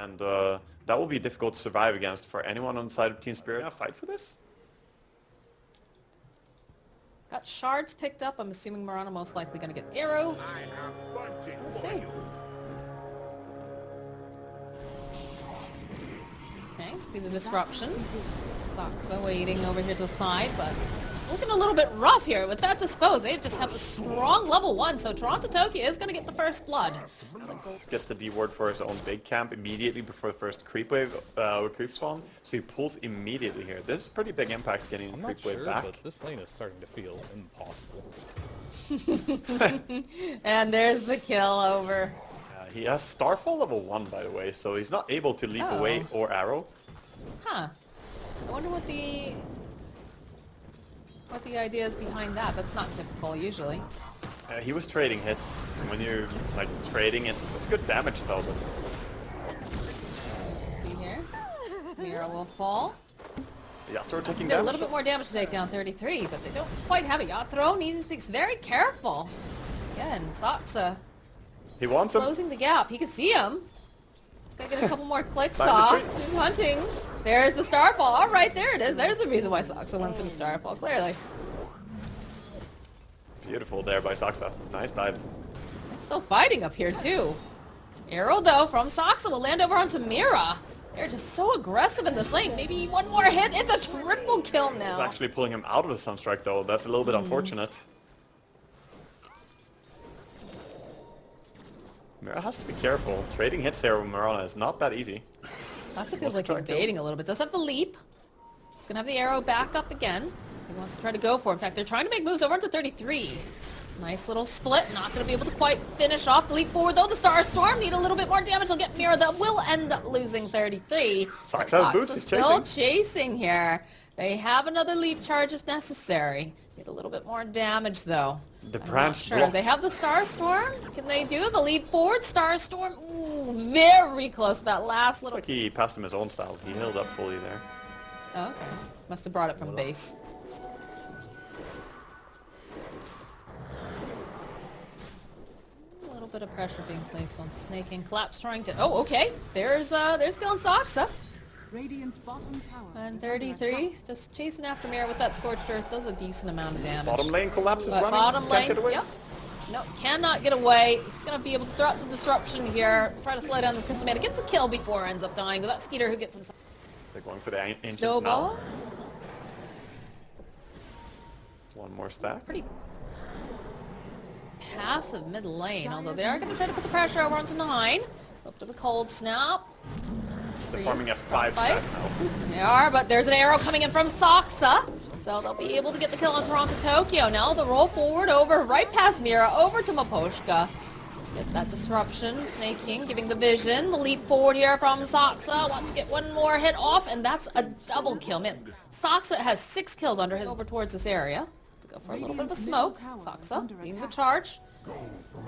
And that will be difficult to survive against for anyone on the side of Team Spirit. Yeah, fight for this? Got shards picked up. I'm assuming Mirana most likely going to get arrow. Let's see. Okay, see the disruption. Soxa waiting over here to the side, but it's looking a little bit rough here. With that disposed, they just have a strong level 1, so Toronto Tokyo is going to get the first blood. Gets the D ward for his own big camp immediately before the first creep wave creep spawn, so he pulls immediately here. This is pretty big impact getting the creep wave back. But this lane is starting to feel impossible. And there's the kill over. He has Starfall level 1, by the way, so he's not able to leap away or arrow. Huh. I wonder what the idea is behind that. That's not typical usually. He was trading hits. When you're like trading, it's good damage though. See here, Mira will fall. Yatoro taking A damage. little bit more damage to take down 33, but they don't quite have it. Yatoro needs to be very careful. Again, Soxa. He wants him. Closing the gap. He can see him. He's gonna get a couple more clicks off. He's hunting. There's the Starfall. All right, there it is. There's the reason why Soxa went for the Starfall, clearly. Beautiful there by Soxa. Nice dive. They're still fighting up here, too. Arrow, though, from Soxa will land over onto Mira. They're just so aggressive in this lane. Maybe one more hit. It's a triple kill now. It's actually pulling him out of the Sunstrike, though. That's a little bit unfortunate. Mira has to be careful. Trading hits here with Mirana is not that easy. Soxa feels like he's baiting a little bit. Does have the leap. He's going to have the arrow back up again. He wants to try to go for it. In fact, they're trying to make moves over into 33. Nice little split. Not going to be able to quite finish off the leap forward, though. The Star Storm need a little bit more damage. They'll get Mira. That will end up losing 33. Soxa boots. He's still chasing here. They have another leap charge if necessary. Get a little bit more damage, though. The branch sure. Block. They have the Star Storm. Can they do the leap forward? Star Storm. Ooh, very close to that last little... Looks like he passed him his own style. He healed up fully there. Oh, okay. Must have brought it from base. A little bit of pressure being placed on Snake and Collapse trying to... Oh, okay. There's Gil and Soxa. Radiant's bottom tower. And 33, just chasing after Mira with that Scorched Earth does a decent amount of damage. Bottom lane collapses running. Bottom lane, get away. Yep. No, cannot get away. He's going to be able to throw out the disruption here. Try to slow down this Crystal Man. Gets a kill before ends up dying, but that Skeeter who gets himself. They're going for the ancients Snowball. now. One more stack. Pretty passive mid lane, although they are going to try to put the pressure over onto 9. Up to the cold snap. They're forming a 5 stack now. They are, but there's an arrow coming in from Soxa. So they'll be able to get the kill on Toronto Tokyo. Now the roll forward over, right past Mira, over to Maposhka. Get that disruption. Snake King giving the vision. The leap forward here from Soxa. Wants to get one more hit off, and that's a double kill. Man, Soxa has 6 kills under his over towards this area. Go for a little bit of a smoke. Soxa leading the charge.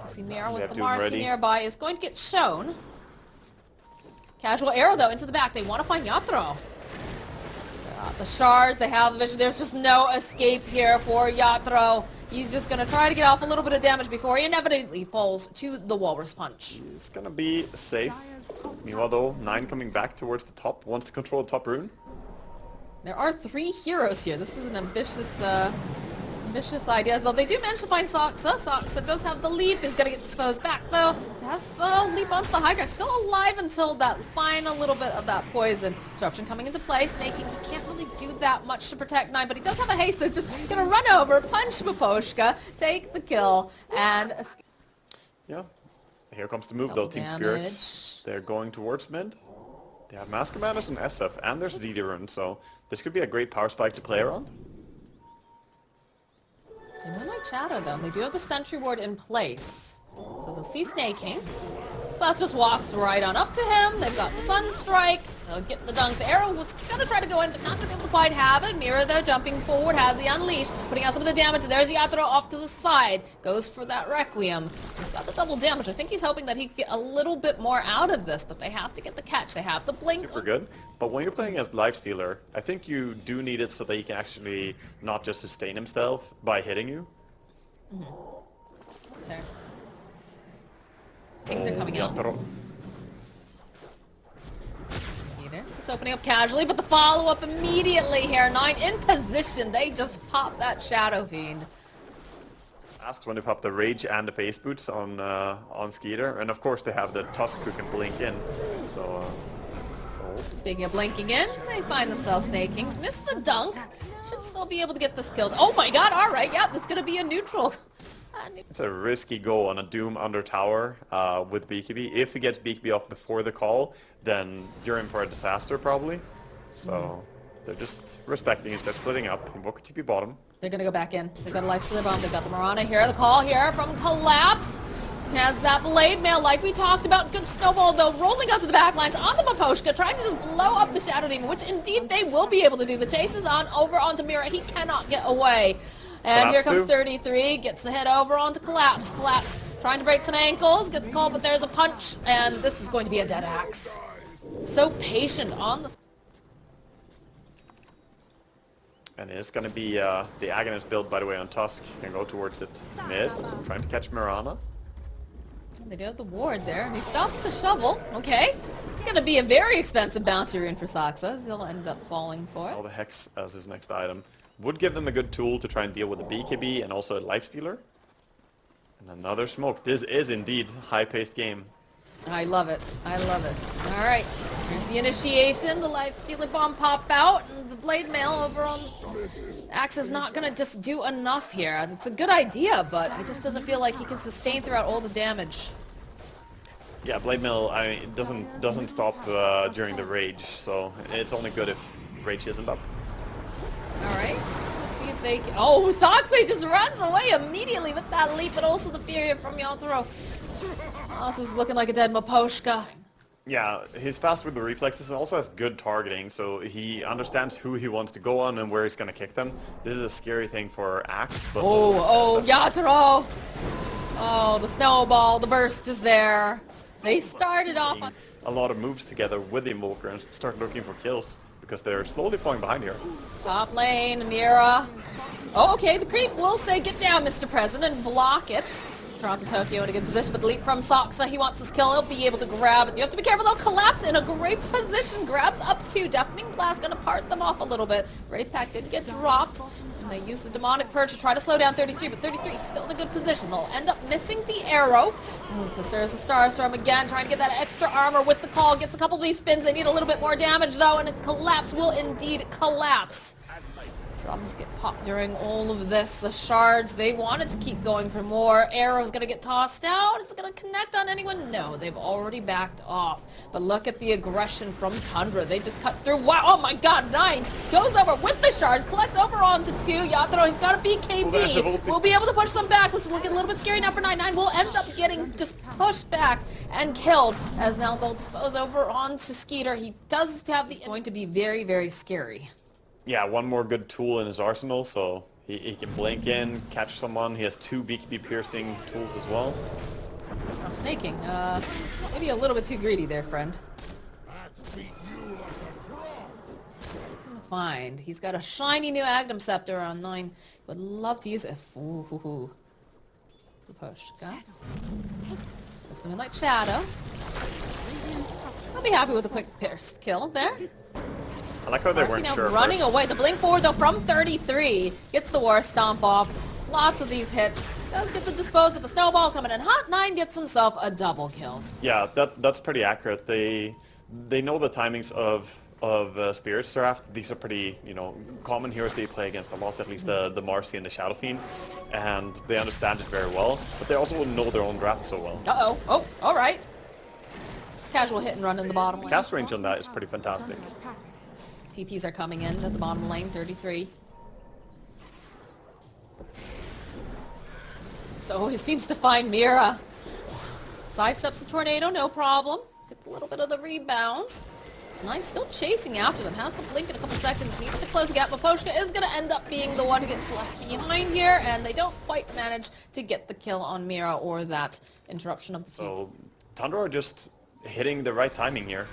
See Mira with the Marcy nearby is going to get shown. Casual arrow, though, into the back. They want to find Yatoro. The shards, they have the vision. There's just no escape here for Yatoro. He's just going to try to get off a little bit of damage before he inevitably falls to the Walrus Punch. He's going to be safe. Meanwhile, though, 9 coming back towards the top. Wants to control the top rune. There are 3 heroes here. This is an ambitious idea, though they do manage to find Soxa. Soxa does have the leap, is going to get disposed back, though. Has the leap onto the high ground. Still alive until that final little bit of that poison. Disruption coming into play. Snaking, he can't really do that much to protect 9, but he does have a haste, so just going to run over, punch Maposhka, take the kill, and escape. Yeah. Here comes the move, though. Team Spirits. They're going towards mid. They have Mask Commanders and SF, and there's a DD rune, so this could be a great power spike to play around. They might like Shadow, though. They do have the Sentry Ward in place. So they'll see Snake King. Klaus just walks right on up to him. They've got the Sunstrike. They'll get the dunk. The arrow was going to try to go in, but not going to be able to quite have it. Mira, though, jumping forward, has the Unleash, putting out some of the damage. There's Yatoro off to the side. Goes for that Requiem. He's got the double damage. I think he's hoping that he could get a little bit more out of this, but they have to get the catch. They have the blink. Super good. But when you're playing as Lifestealer, I think you do need it so that he can actually not just sustain himself by hitting you. That's fair. Things are coming out. Just opening up casually, but the follow-up immediately here. 9 in position. They just pop that Shadow Fiend. Fast when they pop the Rage and the Face Boots on Skeeter. And of course they have the Tusk who can blink in. So, Speaking of blinking in, they find themselves snaking. Miss the dunk. Should still be able to get this killed. Oh my god, alright, yeah, this is going to be a neutral. it's a risky go on a Doom under tower with BKB. If he gets BKB off before the call, then you're in for a disaster probably. So they're just respecting it. They're splitting up. Invoker TP bottom. They're going to go back in. They've got a lifestealer bomb. They've got the Mirana here. The call here from Collapse. Has that blade mail like we talked about. Good snowball though, rolling up to the back lines onto Maposhka, trying to just blow up the Shadow Demon, which indeed they will be able to do. The chase is on over onto Mira. He cannot get away. And Collapse here comes too. 33, gets the hit over onto Collapse. Collapse trying to break some ankles, gets called, but there's a punch, and this is going to be a dead axe. So patient on the... And it's going to be the Agonist build, by the way, on Tusk. Can go towards it mid, trying to catch Mirana. They do have the ward there, and he stops to shovel. Okay. It's going to be a very expensive bounty rune for Saxa. He'll end up falling for All it. the Hex as his next item. Would give them a good tool to try and deal with the BKB and also a Lifestealer. And another smoke. This is indeed a high-paced game. I love it. I love it. All right. Here's the initiation. The life-stealing bomb pop out, and the blade mail over on... Axe is not going to just do enough here. It's a good idea, but it just doesn't feel like he can sustain throughout all the damage. Yeah, Blade Mail it doesn't stop during the Rage, so it's only good if Rage isn't up. All right. Let's see if they can... Oh, Soxley just runs away immediately with that leap, but also the Fury from Yaltharo. Oh, this is looking like a dead Maposhka. Yeah, he's fast with the reflexes and also has good targeting, so he understands who he wants to go on and where he's going to kick them. This is a scary thing for Axe, but... Oh, Yatoro! Oh, the snowball, the burst is there. They started off on... a lot of moves together with the Invoker and start looking for kills, because they're slowly falling behind here. Top lane, Mira. Oh, okay, the creep will say, get down, Mr. President, and block it. Toronto Tokyo in a good position, but the leap from Soxa, he wants this kill, he'll be able to grab it. You have to be careful though, Collapse in a great position, grabs up 2, Deafening Blast gonna part them off a little bit. Wraith Pack did get dropped, and they use the Demonic Purge to try to slow down 33, but 33 still in a good position. They'll end up missing the arrow. And there's a Starstorm again, trying to get that extra armor with the call, gets a couple of these spins, they need a little bit more damage though, and Collapse will indeed collapse. Drums get popped during all of this. The shards, they wanted to keep going for more. Arrow's gonna get tossed out. Is it gonna connect on anyone? No, they've already backed off. But look at the aggression from Tundra. They just cut through. Wow, oh my god, 9 goes over with the shards, collects over onto 2. Yatoro, he's got a BKB. We'll be able to push them back. This is looking a little bit scary now for 9. 9 will end up getting just pushed back and killed, as now they'll dispose over onto Skeeter. He does have the... It's going to be very, very scary. Yeah, one more good tool in his arsenal, so he can blink in, catch someone. He has 2 BKB piercing tools as well. Now snaking, maybe a little bit too greedy there, friend. Find. He's got a shiny new Agdam Scepter on 9. Would love to use it. Ooh, hoo, hoo. The push. Got with the Moonlight Shadow. I'll be happy with a quick pierced kill there. I like how they Marcy weren't now sure. running away. The blink forward though from 33 gets the War Stomp off. Lots of these hits. Does get the dispose, but the snowball coming in hot. 9 gets himself a double kill. Yeah, that's pretty accurate. They know the timings of Spirit's draft. These are pretty, common heroes they play against a lot, at least the Marcy and the Shadow Fiend, and they understand it very well, but they also know their own draft so well. Uh-oh. Oh, all right. Casual hit and run in the bottom lane. Cast range on that is pretty fantastic. TPs are coming in at the bottom lane, 33. So he seems to find Mira. Sidesteps the tornado, no problem. Get a little bit of the rebound. Nine still chasing after them. Has the blink in a couple seconds. Needs to close the gap. Maposhka is going to end up being the one who gets left behind here, and they don't quite manage to get the kill on Mira or that interruption of the team. So Tundra are just hitting the right timing here.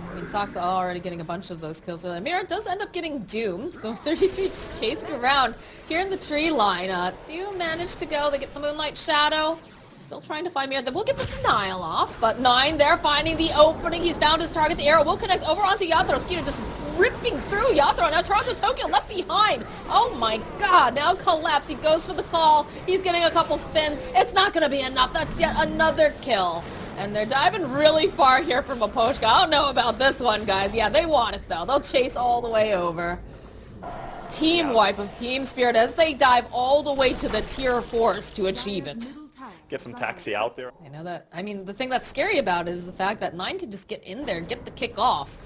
I mean, Sox are already getting a bunch of those kills. Mira does end up getting doomed, so 33 just chasing around here in the tree line. Do manage to go. They get the Moonlight Shadow. Still trying to find Mirror. Then we'll get the denial off, but 9 there finding the opening. He's found his target. The arrow will connect over onto Yatoro. Skeeter just ripping through Yatoro. Now Toronto Tokyo left behind. Oh my god, now Collapse. He goes for the call. He's getting a couple spins. It's not going to be enough. That's yet another kill. And they're diving really far here from Maposhka. I don't know about this one, guys. Yeah, they want it, though. They'll chase all the way over. Team wipe of Team Spirit as they dive all the way to the tier 4s to achieve it. Get some taxi out there. I know that. I mean, the thing that's scary about it is the fact that 9 can just get in there and get the kick off.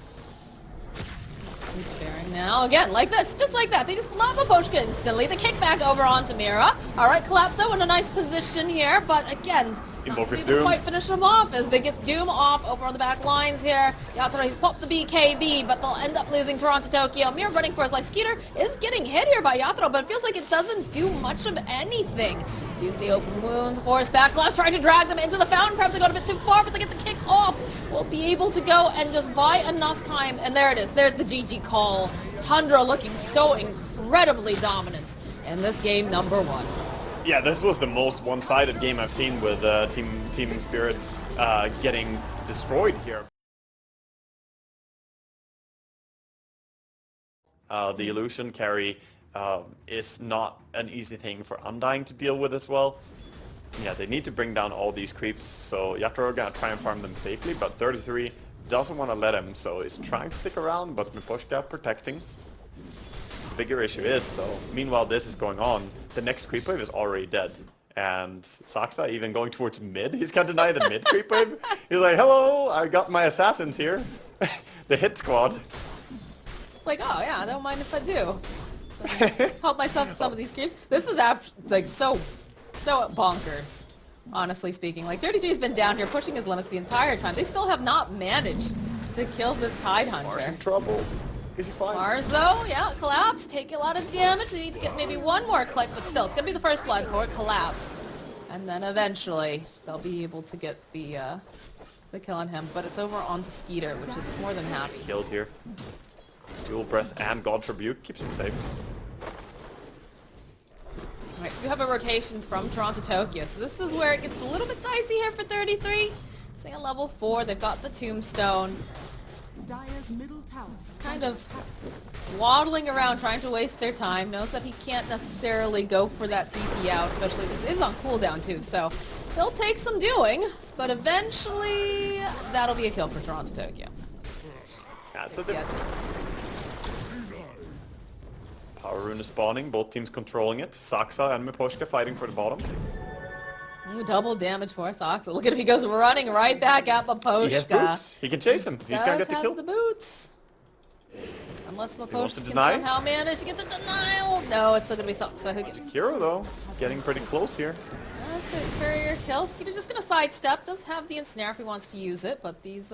He's sparing now. Again, like this. Just like that. They just lob Maposhka instantly. The kick back over onto Mira. Alright, Collapse though in a nice position here, but again, Invoker's not Doom. quite finish him off as they get Doom off over on the back lines here. Yatoro, he's popped the BKB, but they'll end up losing Toronto Tokyo. Mira running for his life. Skeeter is getting hit here by Yatoro, but it feels like it doesn't do much of anything. Sees the open wounds, force back. Collapse trying to drag them into the fountain. Perhaps they got a bit too far, but they get the kick off. Will be able to go and just buy enough time. And there it is. There's the GG call. Tundra looking so incredibly dominant in this game number 1. Yeah, this was the most one-sided game I've seen with Team Spirits getting destroyed here. The illusion carry is not an easy thing for Undying to deal with as well. Yeah, they need to bring down all these creeps, so Yatoro gonna try and farm them safely, but 33 doesn't want to let him, so he's trying to stick around, but Miposhka protecting. The bigger issue is, though, meanwhile this is going on, the next creep wave is already dead. And Saksa even going towards mid, he's gonna deny the mid creep wave. He's like, hello, I got my assassins here. The hit squad. It's like, oh yeah, I don't mind if I do. Help myself to some of these creeps. This is like so bonkers, honestly speaking. Like 33's been down here pushing his limits the entire time. They still have not managed to kill this Tide Hunter. Mars in trouble. Is he fine? Mars though, yeah, Collapse, taking a lot of damage. They need to get maybe one more click, but still, it's gonna be the first blood for Collapse. And then eventually, they'll be able to get the kill on him. But it's over onto Skeeter, which is more than happy. Killed here. Dual Breath and God's Rebuke keeps him safe. Alright, so we have a rotation from Toronto Tokyo. So this is where it gets a little bit dicey here for 33. Staying at level 4, they've got the Tombstone. Dire's middle tower Kind of waddling around trying to waste their time. Knows that he can't necessarily go for that TP out, especially if it is on cooldown too. So he'll take some doing, but eventually that'll be a kill for Toronto Tokyo. That's a bit. Power Rune is spawning, both teams controlling it. Saksa and Miposhka fighting for the bottom. Ooh, double damage for Saksa. Look at him, he goes running right back at Miposhka. He has boots. He can chase him. He's gonna get the kill. The boots. Unless Miposhka can deny? somehow manage to get the denial. No, it's still gonna be Saksa who gets. Hero though, getting pretty close here. That's it, courier kill. Skeeter just gonna sidestep. Does have the ensnare if he wants to use it, but these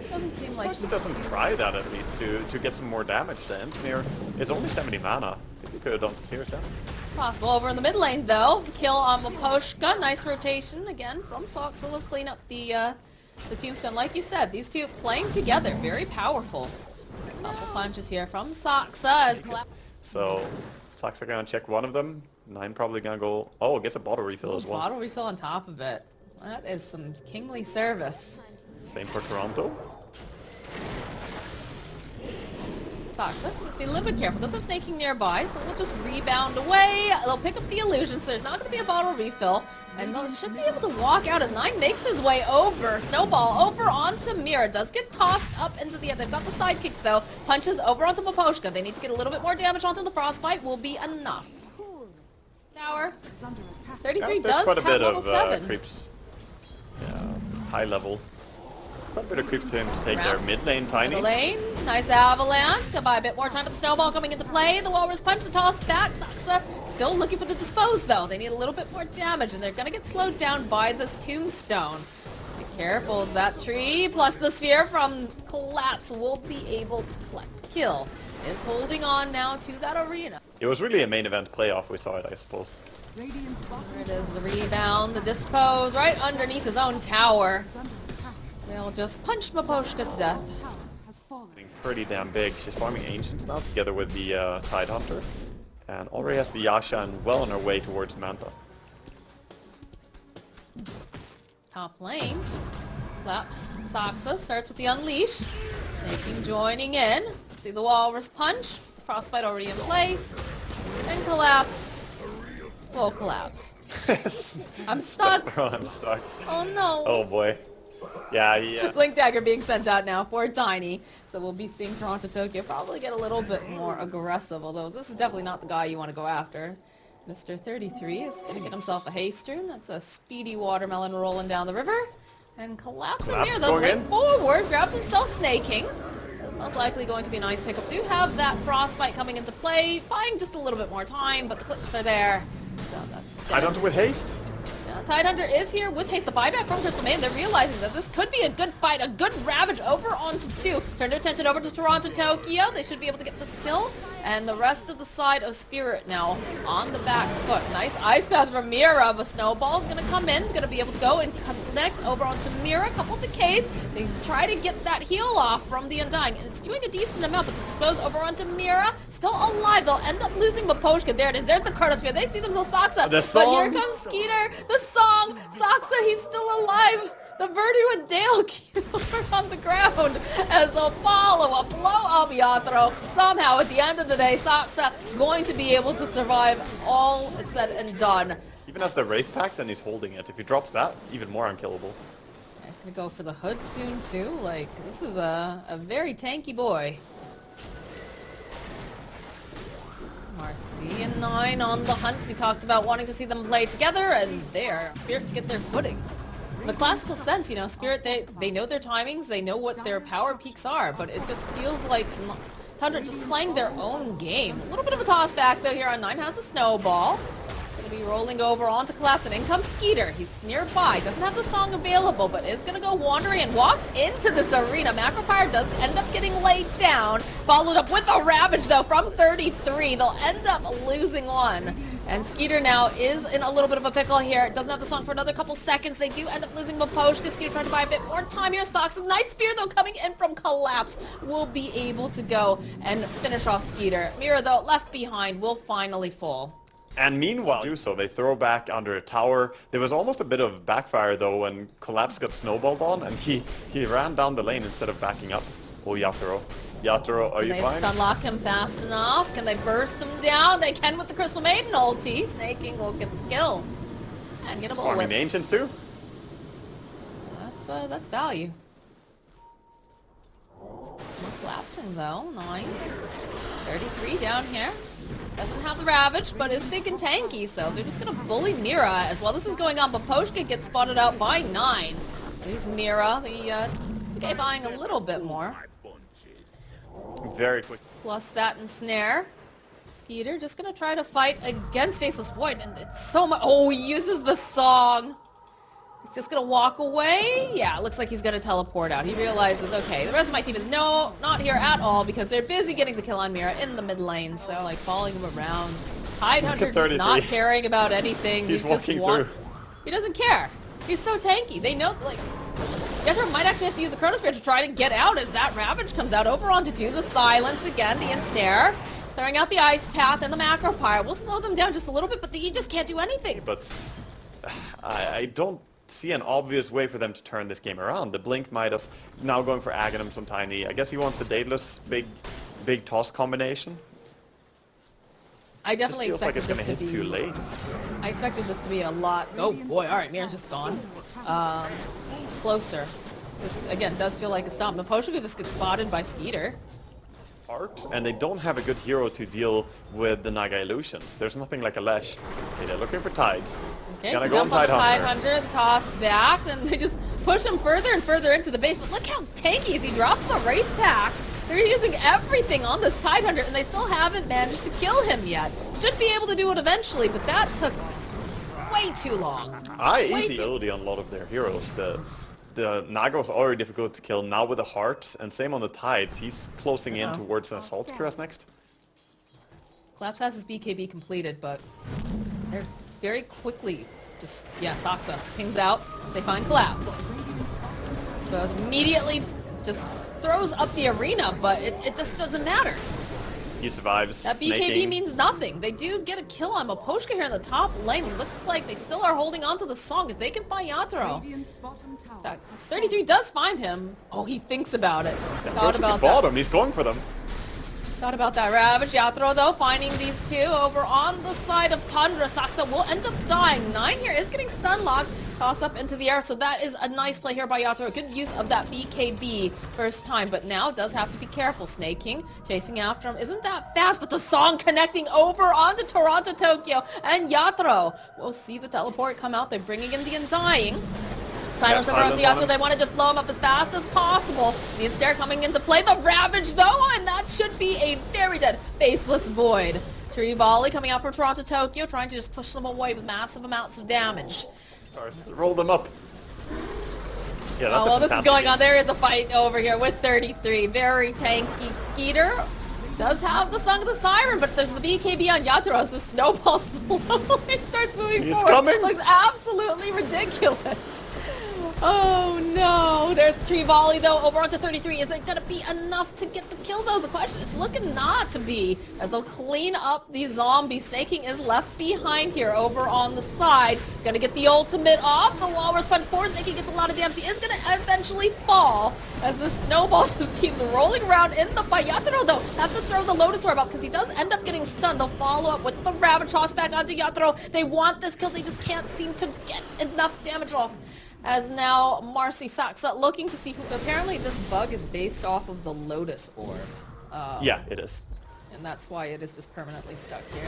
doesn't seem like He doesn't try that at least to get some more damage. The Ensnare is only 70 mana. I think he could have done some serious damage. It's possible. Over in the mid lane though, kill on Miposhka. Nice rotation again from Saksa. Will clean up the Tombstone. Like you said, these two playing together, very powerful. Couple punches here from Saksa as So Saksa gonna check one of them. 9 probably gonna go. Oh, gets a bottle refill as well. Bottle refill on top of it. That is some kingly service. Same for Toronto. Saksa needs to be a little bit careful. Does have snaking nearby, so we'll just rebound away. They'll pick up the illusion, so there's not going to be a bottle refill. And they should be able to walk out as 9 makes his way over. Snowball over onto Mira. Does get tossed up into the end. They've got the sidekick though. Punches over onto Miposhka. They need to get a little bit more damage onto the Frostbite. Will be enough. Tower. 33 does quite a have bit level of 7. creeps. Yeah, high level. Quite a bit of creeps to him to take their mid lane tiny. Middle lane, nice avalanche. Gonna buy a bit more time, but the snowball coming into play. The Walrus punch, the toss back. Saksa still looking for the dispose though. They need a little bit more damage, and they're gonna get slowed down by this Tombstone. Be careful of that tree. Plus the sphere from Collapse will be able to collect the kill. Is holding on now to that arena. It was really a main event playoff. We saw it, I suppose. Radiant's bottom There it is, the rebound, the dispose, right underneath his own tower. is under attack. They'll just punch Miposhka to death. Tower has fallen. Getting pretty damn big. She's farming Ancients now together with the Tide Hunter. And already has the Yasha and well on her way towards Manta. Top lane. Collapse. Soxa starts with the Unleash. Snaking joining in. See the Walrus Punch. The Frostbite already in place. And Collapse. Will collapse. I'm stuck. Oh, I'm stuck. Oh no. Oh boy. Yeah. Blink Dagger being sent out now for Tiny. So we'll be seeing Toronto Tokyo probably get a little bit more aggressive, although this is definitely not the guy you want to go after. Mr. 33 is going to get himself a haste rune. That's a speedy watermelon rolling down the river. And collapsing here, though. Blink forward, grabs himself Snaking. That's most likely going to be a nice pickup. Do have that Frostbite coming into play. Buying just a little bit more time, but the clicks are there. So that's dead. Tidehunter with haste. Tidehunter is here with haste. The buyback from Crystal Maiden. They're realizing that this could be a good fight, a good ravage over onto 2. Turn their attention over to Toronto Tokyo. They should be able to get this kill. And the rest of the side of Spirit now on the back foot. Nice ice path from Mira, but Snowball's going to come in, going to be able to go and connect over onto Mira. Couple decays. They try to get that heal off from the Undying, and it's doing a decent amount, but dispose over onto Mira. Still alive. They'll end up losing Maposhka. There it is. There's the Chronosphere. They see themselves Soxa. But here comes Skeeter. The song. Soxa, he's still alive. The Verdu and Dale over on the ground as they'll follow a blow-up Yatro. Somehow, at the end of the day, Soxa going to be able to survive all said and done. Even as the Wraith Pact, and he's holding it. If he drops that, even more unkillable. He's going to go for the hood soon, too. Like, this is a very tanky boy. Marcy and 9 on the hunt. We talked about wanting to see them play together, and there, Spirit to get their footing. In the classical sense, you know, Spirit, they know their timings, they know what their power peaks are, but it just feels like Tundra just playing their own game. A little bit of a toss back, though, here on 9 has the Snowball. It's going to be rolling over onto Collapse, and in comes Skeeter. He's nearby, doesn't have the song available, but is going to go wandering and walks into this arena. Macropyre does end up getting laid down, followed up with a Ravage, though, from 33. They'll end up losing one. And Skeeter now is in a little bit of a pickle here. Doesn't have the song for another couple seconds. They do end up losing Maposhka. Skeeter trying to buy a bit more time here. Socks. A nice spear, though, coming in from Collapse. Will be able to go and finish off Skeeter. Mira, though, left behind, will finally fall. And meanwhile, do so. They throw back under a tower. There was almost a bit of backfire, though, when Collapse got snowballed on, and he ran down the lane instead of backing up. Oh, Yatoro. Yatoro, are you fine? Can they stun-lock him fast enough? Can they burst him down? They can with the Crystal Maiden ulti. Snaking will get the kill. And get a bullet. Farming the Ancients, too? That's value. Some collapsing, though. 9. 33 down here. Doesn't have the Ravage, but is big and tanky, so they're just going to bully Mira as well. This is going on, but Poshka gets spotted out by 9. There's Mira, the guy buying a little bit more. Very quick. Plus that and Snare. Skeeter just going to try to fight against Faceless Void, and it's so much. Oh, he uses the song. He's just going to walk away. Yeah, it looks like he's going to teleport out. He realizes, okay, the rest of my team is not here at all because they're busy getting the kill on Mira in the mid lane. So, like, following him around. Tidehunter just not caring about anything. He's just walking through. He doesn't care. He's so tanky. They know, like, Yatro might actually have to use the Chronosphere to try to get out as that Ravage comes out over onto 2. The Silence again, the Ensnare. Throwing out the Ice Path and the Macropyre. We'll slow them down just a little bit, but he just can't do anything. But I don't see an obvious way for them to turn this game around. The Blink Midas now going for Aghanim, some Tiny. I guess he wants the Daedalus big toss combination. I definitely expected this to be 2 lanes. I expected this to be a lot. Oh boy! All right, Mira's just gone. Closer. This again does feel like a stomp. Maposhka could just get spotted by Skeeter. And they don't have a good hero to deal with the Naga illusions. There's nothing like a Lesh. Okay, they're looking for Tide. Okay, Gonna go go on jump on the Tidehunter. Tidehunter, the toss back, and they just push him further and further into the base. But look how tanky he is. He drops the Wraith Pact. They're using everything on this Tidehunter, and they still haven't managed to kill him yet. Should be able to do it eventually, but that took way too long. Easy OD on a lot of their heroes. The Naga was already difficult to kill, now with the Heart, and same on the Tides. He's closing in towards an Assault Cuirass next. Collapse has his BKB completed, but they're very quickly just, Soxa pings out. They find Collapse. Suppose immediately just throws up the arena, but it just doesn't matter. He survives. That BKB snaking. means nothing. They do get a kill on Maposhka here in the top lane. Looks like they still are holding on to the song. If they can find Yatoro. Radiant's bottom tower That has 33 does find him. Oh, he thinks about it. Thought about that. Bottom. He's going for them. Thought about that. Ravage Yatoro, though, finding these two over on the side of Tundra. Saksa will end up dying. 9 here is getting stun locked. Toss up into the air, so that is a nice play here by Yatoro. Good use of that BKB first time, but now does have to be careful. Snaking, chasing after him. Isn't that fast, but the song connecting over onto Toronto, Tokyo, and Yatoro. We'll see the teleport come out. They're bringing in the Undying. Silence over onto Yatoro. They want to just blow him up as fast as possible. The Ensnare coming into play. The Ravage, though, and that should be a very dead Faceless Void. Tree Volley coming out for Toronto, Tokyo, trying to just push them away with massive amounts of damage. Roll them up. Yeah, that's well, this is going on. There is a fight over here with 33. Very tanky. Skeeter does have the Song of the Siren, but there's the BKB on Yatoro as the snowball slowly starts moving forward. Coming. It looks absolutely ridiculous. Oh no, there's the Tree Volley though, over onto 33. Is it gonna be enough to get the kill though? The question is looking not to be, as they'll clean up the zombie. Snaking is left behind here over on the side. He's gonna get the ultimate off. The Walrus Punch forward. Snaking gets a lot of damage. He is gonna eventually fall as the snowball just keeps rolling around in the fight. Yatoro though, have to throw the Lotus Orb up because he does end up getting stunned. They'll follow up with the Ravage toss back onto Yatoro. They want this kill, they just can't seem to get enough damage off. As now Marcy Saksa looking to see who. So apparently this bug is based off of the Lotus Orb. Yeah, it is. And that's why it is just permanently stuck here.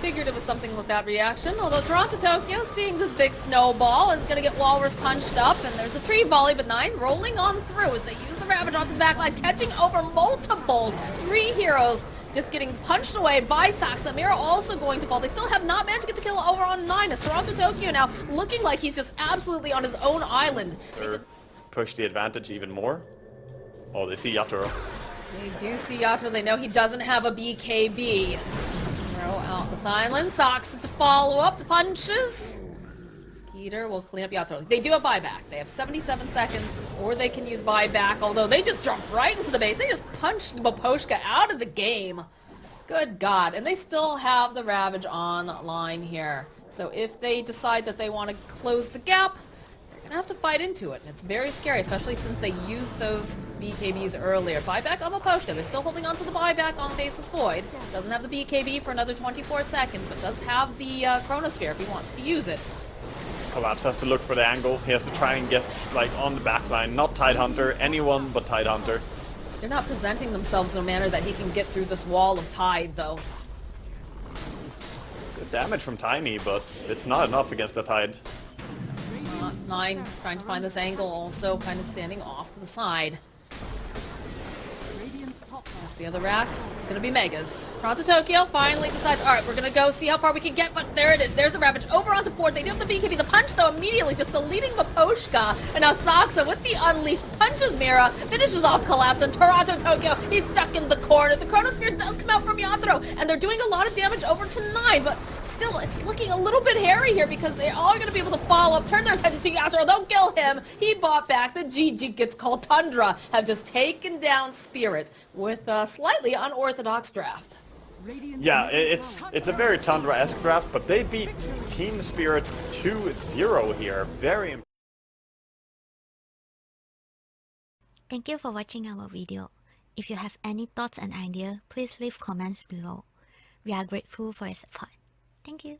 Figured it was something with that reaction. Although Toronto Tokyo, seeing this big snowball, is going to get Walrus punched up. And there's a Tree Volley, but 9 rolling on through as they use the Ravage onto the backlines, catching over multiples. 3 heroes just getting punched away by Saksa. Mira also going to fall. They still have not managed to get the kill over on 9 as Toronto Tokyo now looking like he's just absolutely on his own island. Push the advantage even more. Oh, they see Yatoro. They do see Yatoro. They know he doesn't have a BKB. Throw out the silence. Saksa to follow up the punches. Skeeter will clean up Yatoro. They do a buyback. They have 77 seconds, or they can use buyback, although they just jump right into the base. They just punched Maposhka out of the game. Good God. And they still have the Ravage online here. So if they decide that they want to close the gap, they're going to have to fight into it. And it's very scary, especially since they used those BKBs earlier. Buyback on Maposhka. They're still holding on to the buyback on Faceless Void. Doesn't have the BKB for another 24 seconds, but does have the Chronosphere if he wants to use it. Collapse has to look for the angle. He has to try and get like on the back line. Not Tidehunter, anyone but Tidehunter. They're not presenting themselves in a manner that he can get through this wall of Tide, though. Good damage from Tiny, but it's not enough against the Tide. 9 trying to find this angle, also kind of standing off to the side. Radiant's top tower. The other racks, it's gonna be Megas. Toronto Tokyo finally decides, alright, we're gonna go see how far we can get, but there it is. There's the Ravage over onto 4. They do have the BKB. The punch, though, immediately just deleting Maposhka. And now Saksa with the Unleashed punches Mira, finishes off Collapse, and Toronto Tokyo, he's stuck in the corner. The Chronosphere does come out from Yatoro, and they're doing a lot of damage over to 9, but still, it's looking a little bit hairy here because they are gonna be able to follow up, turn their attention to Yatoro. Don't kill him. He bought back. The GG gets called. Tundra have just taken down Spirit with a slightly unorthodox draft. Radiant's Yeah, middle tower it's a very Tundra-esque draft, but they beat Team Spirit 2-0 here. Very impressive. Thank you for watching our video. If you have any thoughts and ideas, please leave comments below. We are grateful for your support. Thank you.